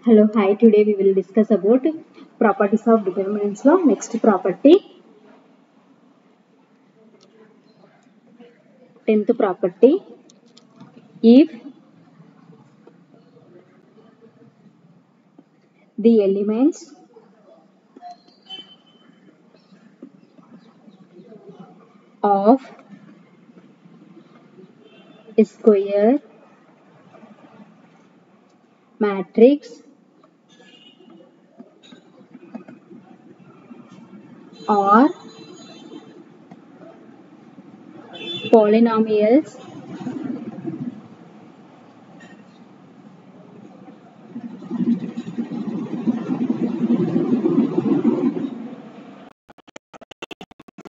Hello, hi. Today we will discuss about properties of determinants law. Next property, 10th property. If the elements of a square matrix are polynomials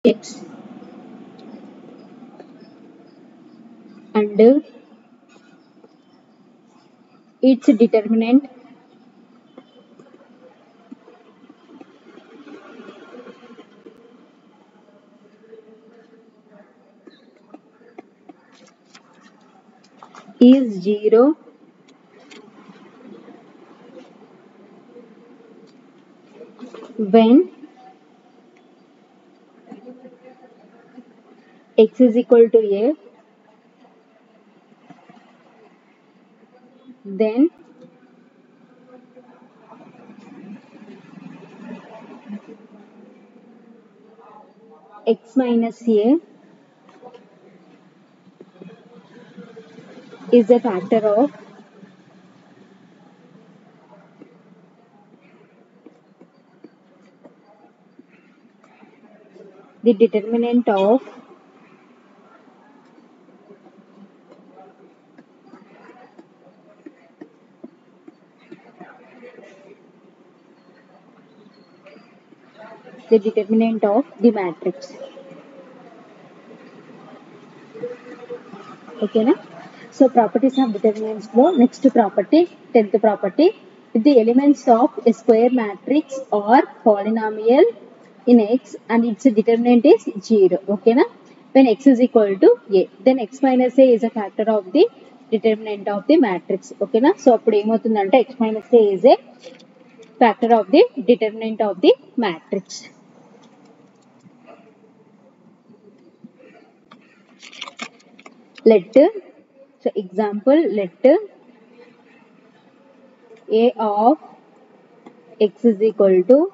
x and its determinant is 0 when x is equal to a, then x minus a is a factor of the determinant of the matrix. Okay, na? So properties of determinants flow. Next property, 10th property. If the elements of a square matrix are polynomial in X and its determinant is 0. Okay, na? When X is equal to A, then X minus A is a factor of the determinant of the matrix. Okay, na? So appudu emotundante X minus A is a factor of the determinant of the matrix. Let, so example, let A of X is equal to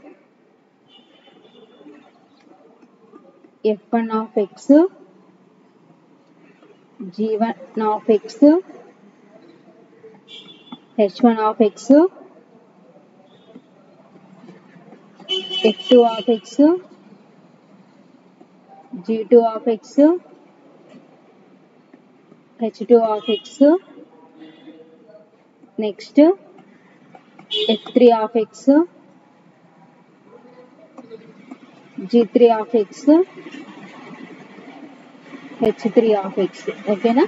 f1 of x, g1 of x, h1 of x, f2 of x, g2 of x, h2 of x, next f3 of x, g3 of x, h3 of x. Okay, na?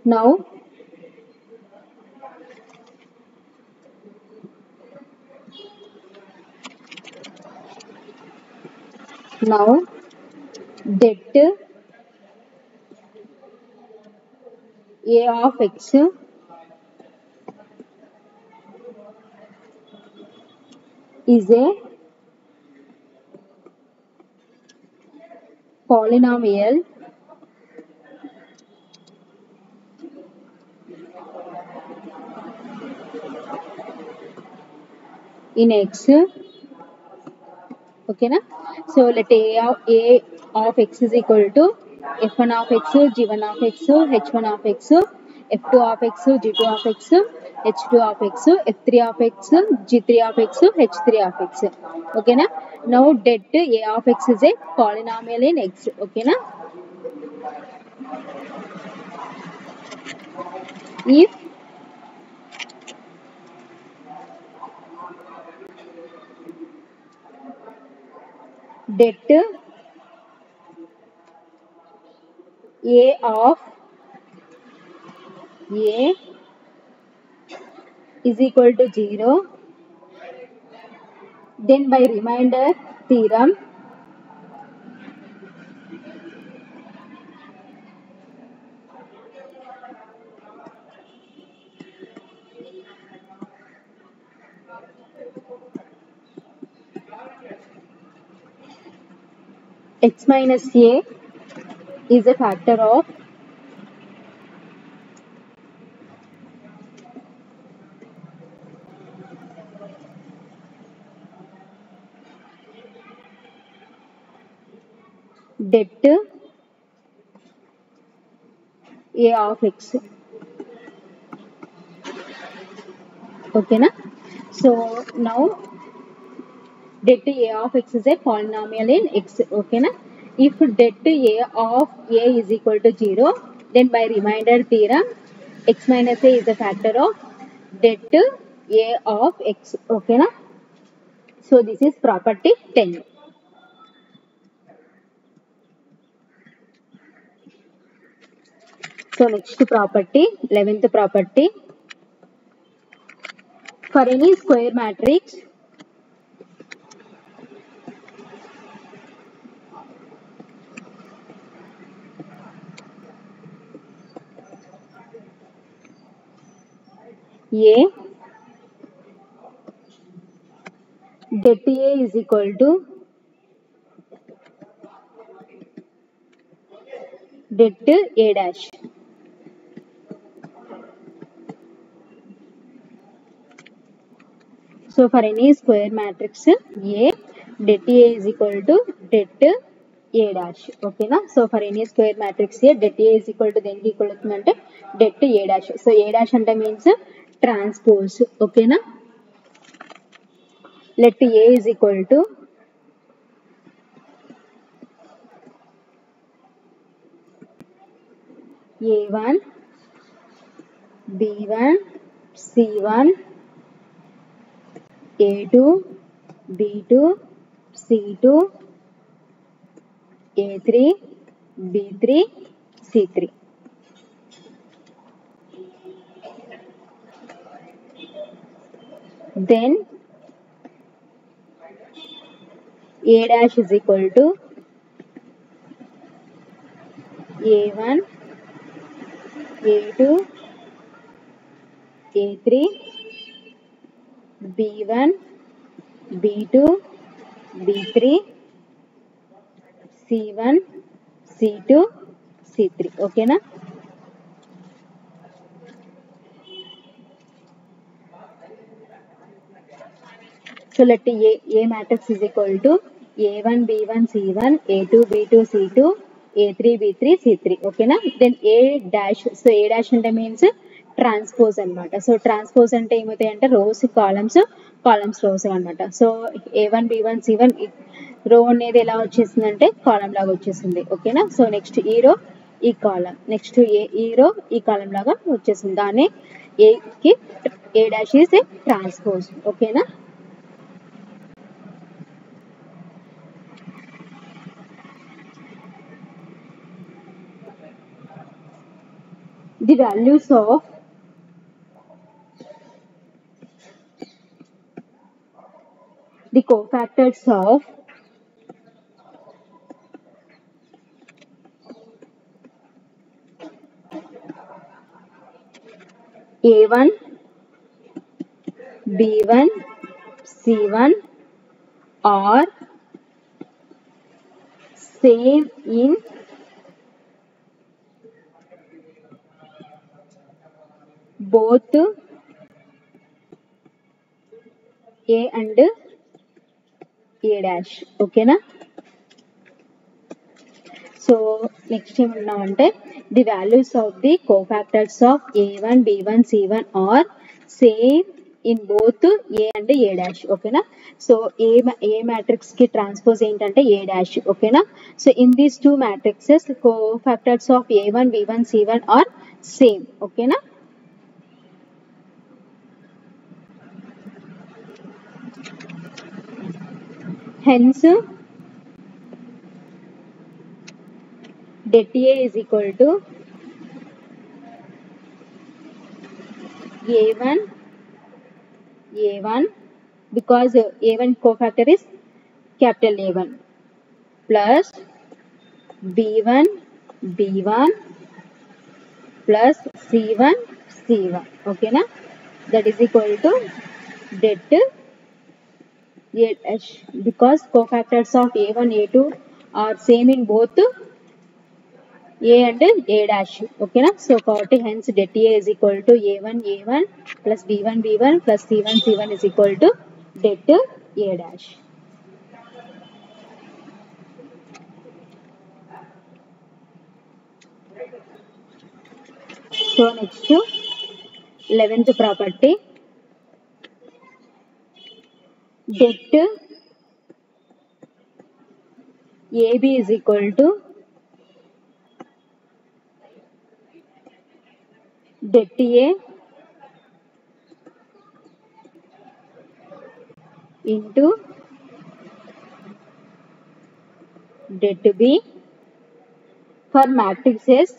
Now that A of x is a polynomial in X. Okay, na? So let A of x is equal to f1 of x, g1 of x, h1 of x, f2 of x, g2 of x, h2 of x, f3 of x, g3 of x, h3 of x. Okay, na? Now that A of x is a polynomial in X. Okay, na? If that A of A is equal to 0, then by remainder theorem x minus a is a factor of det a of x. Okay na? So now det a of x is a polynomial in x. Okay na? If det a of a is equal to 0, then by remainder theorem x minus a is a factor of det a of x. Okay na? So this is property 10. So next property, 11th property. For any square matrix, A, det A is equal to det A dash. So for any square matrix A, det A is equal to det A dash. Okay na? So for any square matrix A, det A is equal to దేనికి equal అవుతుందంటే det A dash. So A dash అంటే means transpose. Okay na? Let A is equal to A1, B1, C1, A2, B2, C2, A3, B3, C3. Then A dash is equal to A1, A2, A3, B1, B2, B3, C1, C2, C3. Okay na? So let A matrix is equal to A1, B1, C1, A2, B2, C2, A3, B3, C3. Okay na? Then A dash. So A dash అంటే means transpose అనమాట. So transpose అంటే ఏమవుతాయి అంటే rows columns, columns rows అనమాట. So A1, B1, C1 రో అనేది ఎలా వచ్చేసిందంటే కాలం లాగా వచ్చేసింది. ఓకేనా? సో నెక్స్ట్ ఈ రో ఈ కాలం, నెక్స్ట్ ఈ రో ఈ కాలం లాగా వచ్చేసింది. దాన్ని ఏకి ఏ డాష్ ఈస్ ఏ ట్రాన్స్పోజ్. ఓకేనా? The values of the cofactors of A1, B1, C1 are same in both A and A dash. ఓకేనా? సో నెక్స్ట్ ఏమన్నామంటే the values of the cofactors of A1, B1, C1 are same in both A and A dash. ఓకేనా? So A matrix కి transpose ఏంటంటే A dash. ఓకేనా? So in these two matrices cofactors of A1, B1, C1 are same. ఓకేనా? Hence, det A is equal to A1, A1 because A1 cofactor is capital A1 plus B1, B1 plus C1, C1. Okay na? That is equal to det A dash because cofactors of A1, A2 are same in both A and A dash. Okay na? So hence det A is equal to A1 plus B1 plus C1 is equal to det A dash. So next to 11th property, det AB is equal to det A into det B for matrices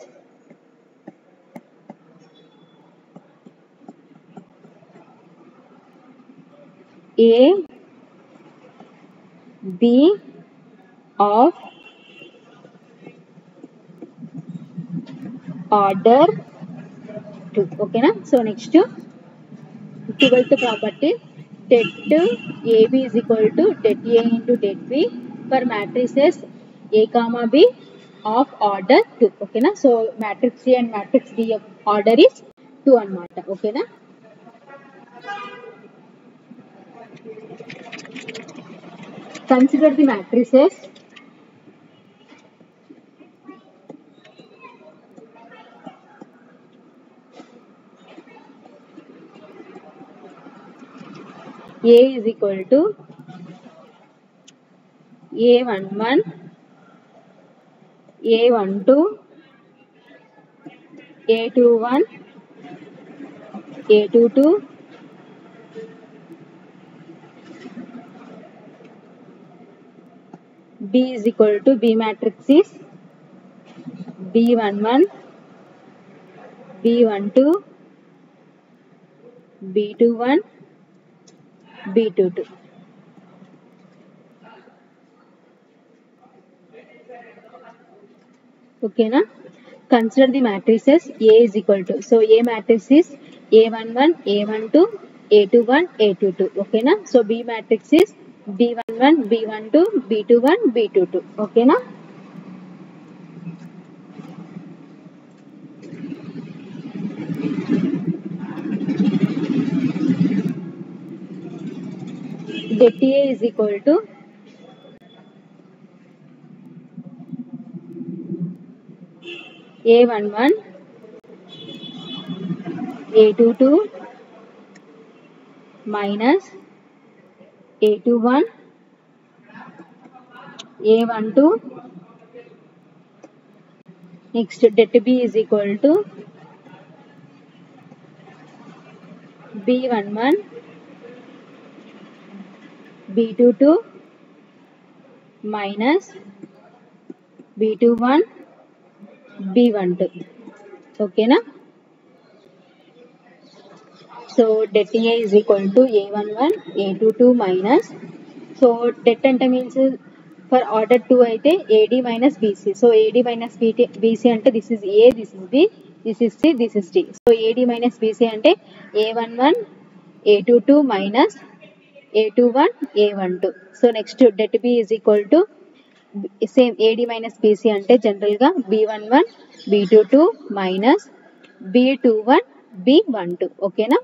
A, B of order 2. Okay na? So next to 12th property, det AB is equal to det A into det B for matrices A comma B of order 2. Okay na? So matrix A and matrix B of order is 2 anamata. Okay na? Consider the matrices A is equal to A11, A12, A21, A22, B is equal to B matrix is B11, B12, B21, B22. Okay na? Consider the matrices A is equal to. So A matrix is A11, A12, A21, A22. Okay na? So B matrix is B11, B12, B21, B22. Okay na? Det A is equal to A11, A22 minus A21, A12. Next det B is equal to B11, B22 minus B21, B12. Okay na? So det A is equal to A11, A22 minus. So det ante means for order 2 అయితే AD minus BC. So AD minus BC అంటే this is A, this is B, this is C, this is D. So AD minus BC అంటే A11, A22 minus A21, A12. So next det B is equal to same AD minus BC అంటే general గా B11, B22 minus B21, B12. ఓకేనా?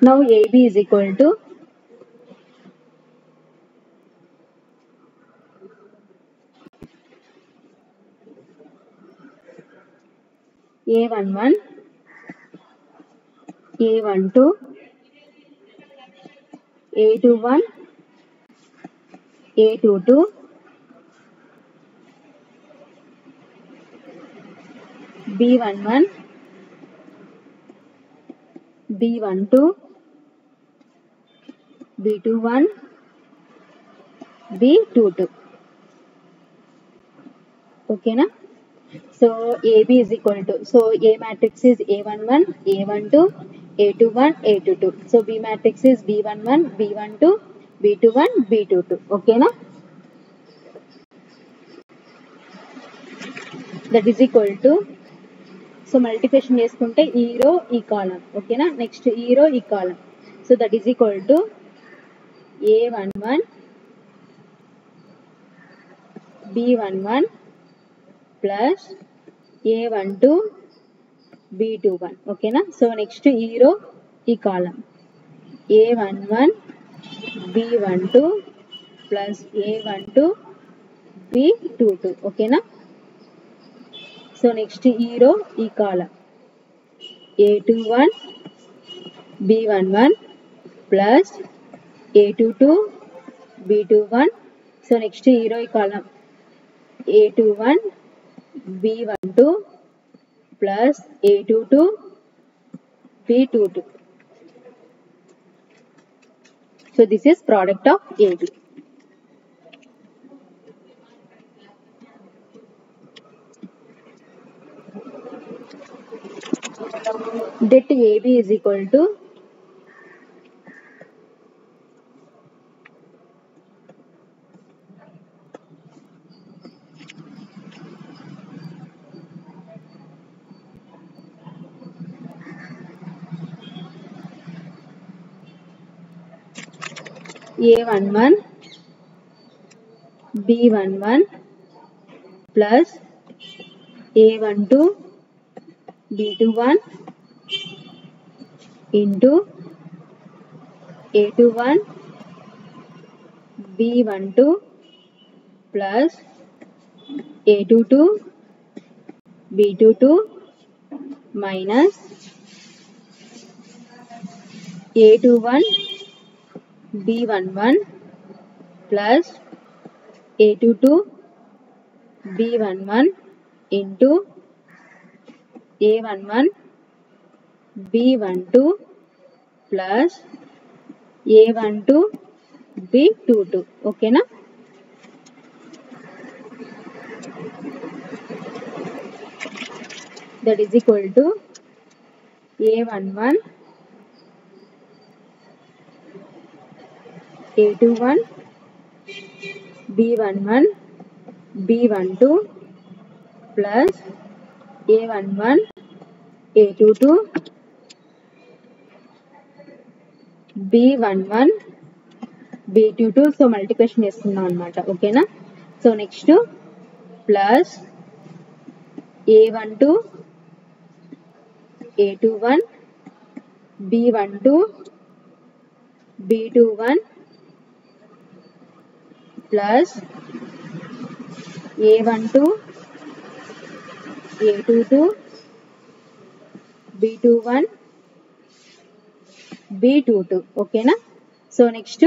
Now AB is equal to A11, A12, A21, A22, B11, B12, B21, B22. Okay na? So AB is equal to, so A matrix is A11, A12, A21, A22. So B matrix is B11, B12, B21, B22. Okay na? That is equal to so multiplication చేసుకుంటే ఈ row ఈ కాలం, ఓకేనా. Next ఈ row ఈ column, so that is equal to A11 B11 plus A12 B21, ఓకేనా. So next ఈ row ఈ కాలం A11 B12 plus A12 B22, ఓకేనా. సో నెక్స్ట్ ఈ రో ఈ కాలం A21 B11 plus A22 B21. So next ఈ row ఈ కాలం A21 B12 plus A22 B22. So this is product of AB. Det AB is equal to A11 B11 plus A12 B21 into A21 B12 plus A22 B22 minus A21 B11 plus A22 B11 into A11 B12 plus A12 B22, ఓకేనా. That is equal to A11 A21 B11 B12 plus A11 A22 B11 B22. So multiplication చేస్తున్నాం అనమాట, ఓకేనా. So next plus A12 A21 B12 B21 plus A12 A22 B21 B22, ఓకేనా. So next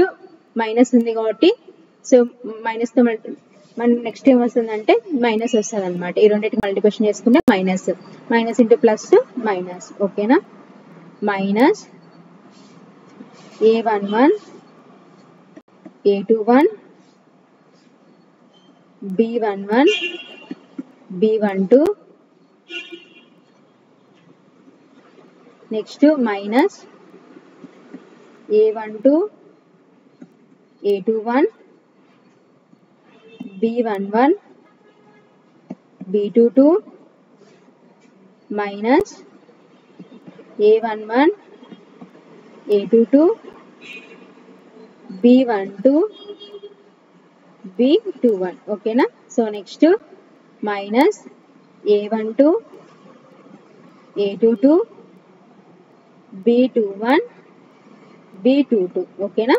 minus ఉంది కాబట్టి so మైనస్తో మన next ఏం వస్తుందంటే minus వస్తుంది అనమాట. ఈ రెండింటికి మల్టిప్లికేషన్ చేసుకుంటే minus minus into plus minus, ఓకేనా. Minus A11 A21 B11 B12 next minus A12 A21 B11 B22 minus A11 A22 B12 B21, ఓకేనా. So next minus A12 A22 B21 B22, ఓకేనా.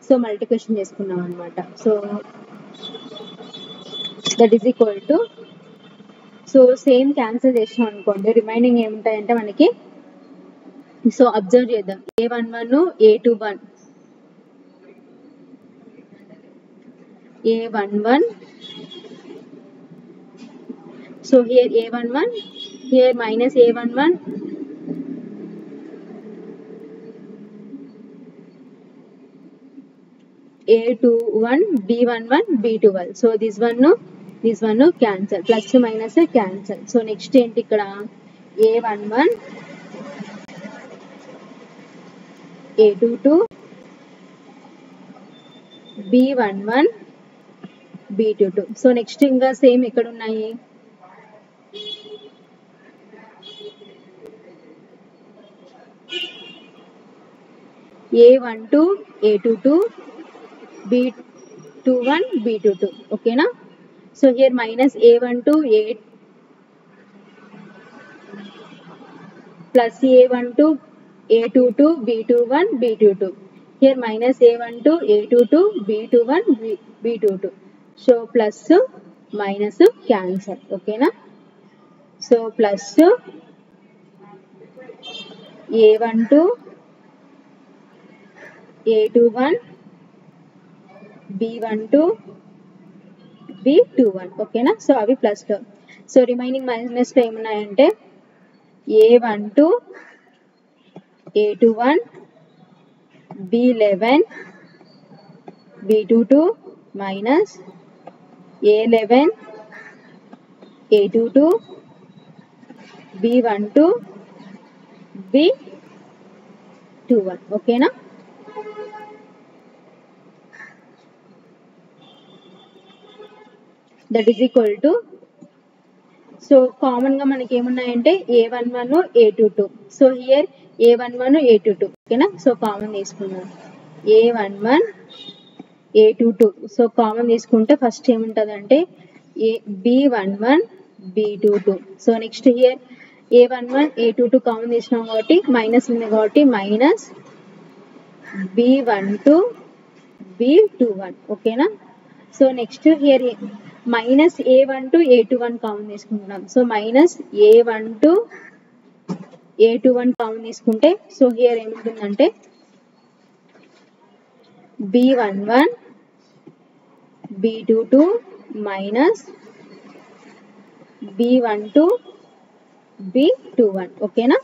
సో మల్టిప్లికేషన్ చేసుకున్నాం అనమాట. So that is equal to so same cancel చేసాం అనుకోండి, remaining ఏముంటాయంటే మనకి so observe చేద్దాం. A11 A21 A11 so here A11 here minus A11 A21 B11 B12 so this one cancel plus minus cancel. So next ఏంటి ఇక్కడ A11 A22 B11 B22 so next ఇంకా same ఎక్కడ ఉన్నాయి A12 A22 B21 B22. Okay na? So here minus A12 A plus A12 A22 B21 B22. Here minus A12 A22 B21 B22. So plus minus cancel. Okay na? So plus A12 A21 B12 B21. Okay na? So అవి plus లో. So remaining minus లో ఏమున్నాయంటే A12 A21 B11 B22 minus A11 A22 B12 B21. Okay na? That is equal to, so common గా మనకి ఏమున్నాయంటే A11 A22. So here A11 A22. ఓకేనా? So common తీసుకున్నాం A11 A22. So common తీసుకుంటే first ఏముంటదంటే B11 B22. So next here A11 A22 common తీసుకున్నాం కాబట్టి minus ఉంది కాబట్టి మైనస్ B12 B21. ఓకేనా? So next here minus A12 A21 common తీసుకుంటున్నాం. So minus A12 A21 common తీసుకుంటే సో హియర్ ఏముంటుందంటే B11 B22 minus B12 B21. ఓకేనా?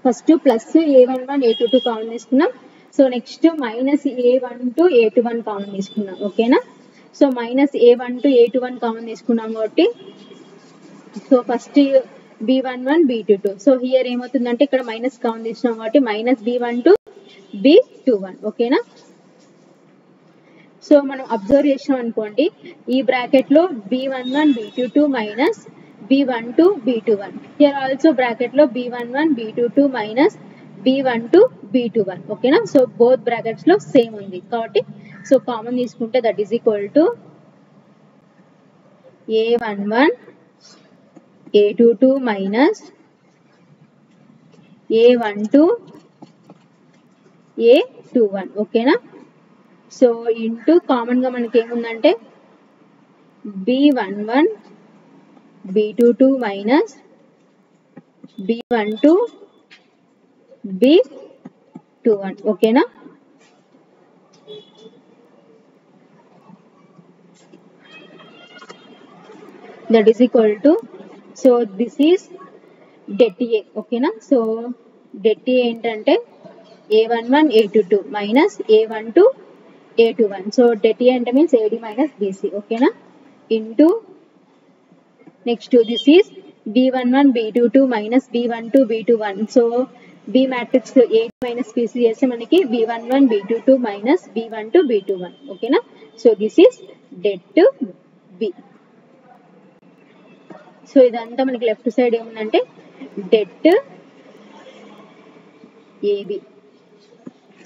First plus A11 A22 common తీసుకున్నాం. So next minus A12 A21 common తీసుకున్నాం. ఓకేనా? So minus A12 A21 common తీసుకున్నాం కాబట్టి so first B11 B22. So here ఏమవుతుందంటే ఇక్కడ మైనస్ కామన్ తీసుకున్నాం కాబట్టి మైనస్ B12 B21. ఓకేనా? సో మనం అబ్జర్వ్ చేసాం అనుకోండి ఈ బ్రాకెట్ లో B11 B22 minus B12 B21. Here also bracket లో B11 B22 minus B12 B21. ఓకేనా? సో బోత్ బ్రాకెట్స్ లో సేమ్ ఉంది కాబట్టి సో కామన్ తీసుకుంటే that is equal to A11 A22 minus A12 A21. ఓకేనా? సో ఇంటూ కామన్ గా మనకి ఏముందంటే B11 B22 minus B12 B21. ఓకేనా? that is equal to, so this is det A. ఓకేనా? సో det A ఏంటంటే A11 A22 minus A12 A21. So det A అంటే means AD minus BC. ఓకేనా? Into next this is B11 B22 minus B12 B21. So B matrix AD minus BC చేస్తే మనకి B11 B22 minus B12 B21. ఓకేనా? So this is det B. So ఇదంతా మనకి left side ఏముందంటే det AB.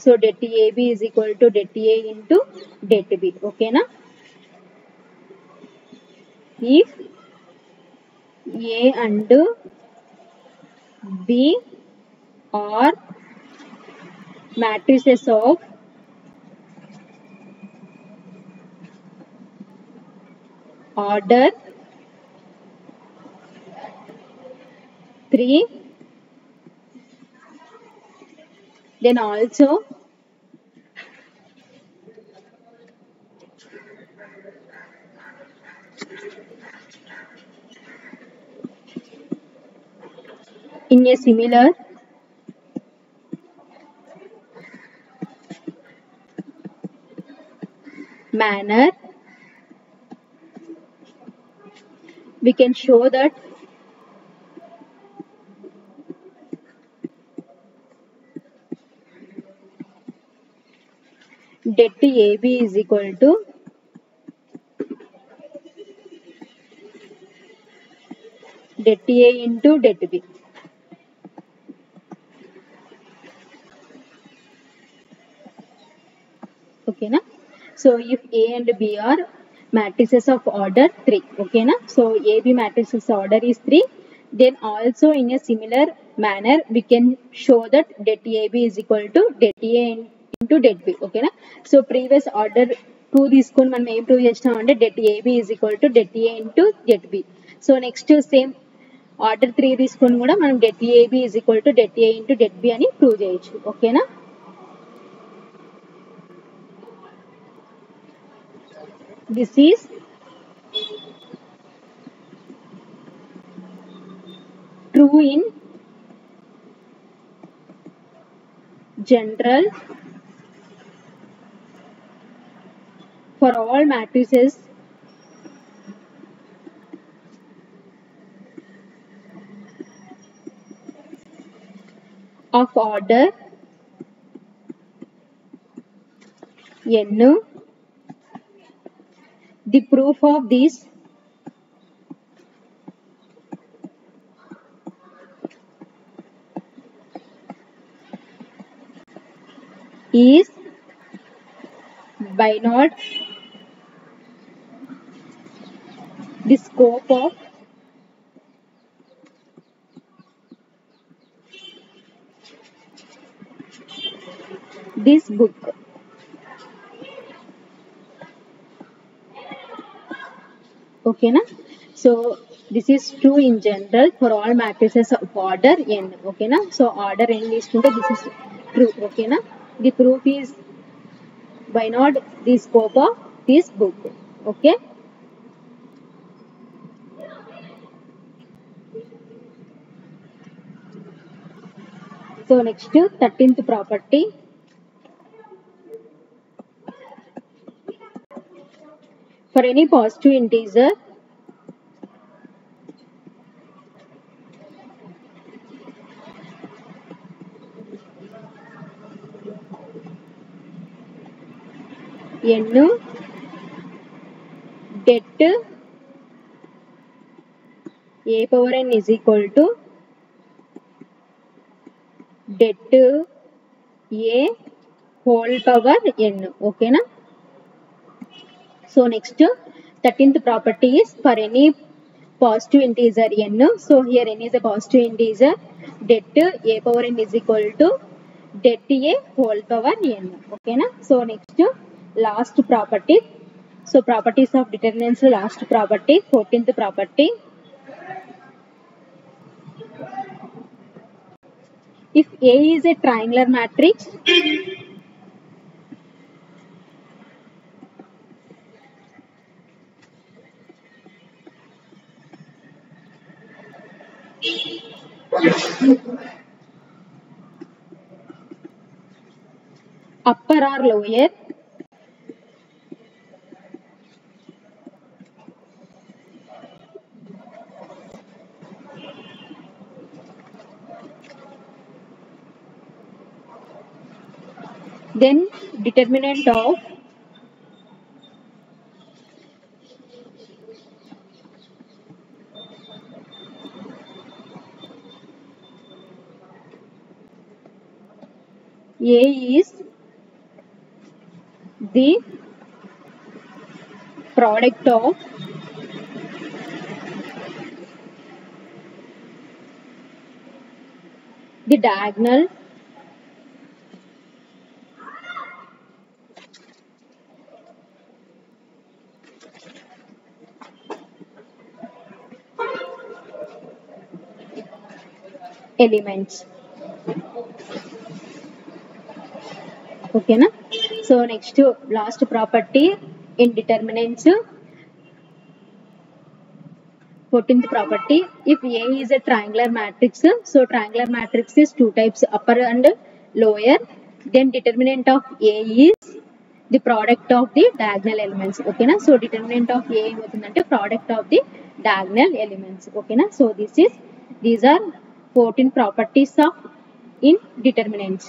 So det AB is equal to det A into det B. ఓకేనా? if A and B are matrices of order 3, then also in a similar manner we can show that det AB is equal to det A into det B. Okay na? So if A and B are matrices of order 3, okay na? So AB matrices order is 3, then also in a similar manner we can show that det AB is equal to det A into det B, okay na? So previous order 2 తీసుకొని మనం ఏం prove చేస్తామంటే det AB is equal to det A into det B. So next same order 3 తీసుకొని కూడా మనం det AB is equal to det A into det B అని prove చేయొచ్చు, ఓకేనా? This is true in general for all matrices of order n. The proof of this is by not the scope of this book. Okay na? So this is true in general for all matrices of order n. Okay na? So order n is true, this is true. Okay na? The proof is by not the scope of this book. Okay. So next 13th property. For any positive integer n, det a power n is equal to det a whole power n. Okay na? So next 13th property is for any positive integer n. So here n is a positive integer, det a power n is equal to det a whole power n. Okay na? So next last property. So properties of determinants, last property, 14th property. If A is a triangular matrix, upper or lower, then determinant of A is the product of the diagonal elements. Okay na? So next last property in determinants, 14th property. If A is a triangular matrix, so triangular matrix is two types, upper and lower. Then determinant of A is the product of the diagonal elements. Okay na? So determinant of A ఏమవుతుందంటే product of the diagonal elements. Okay na? So these are 14 properties of in determinants.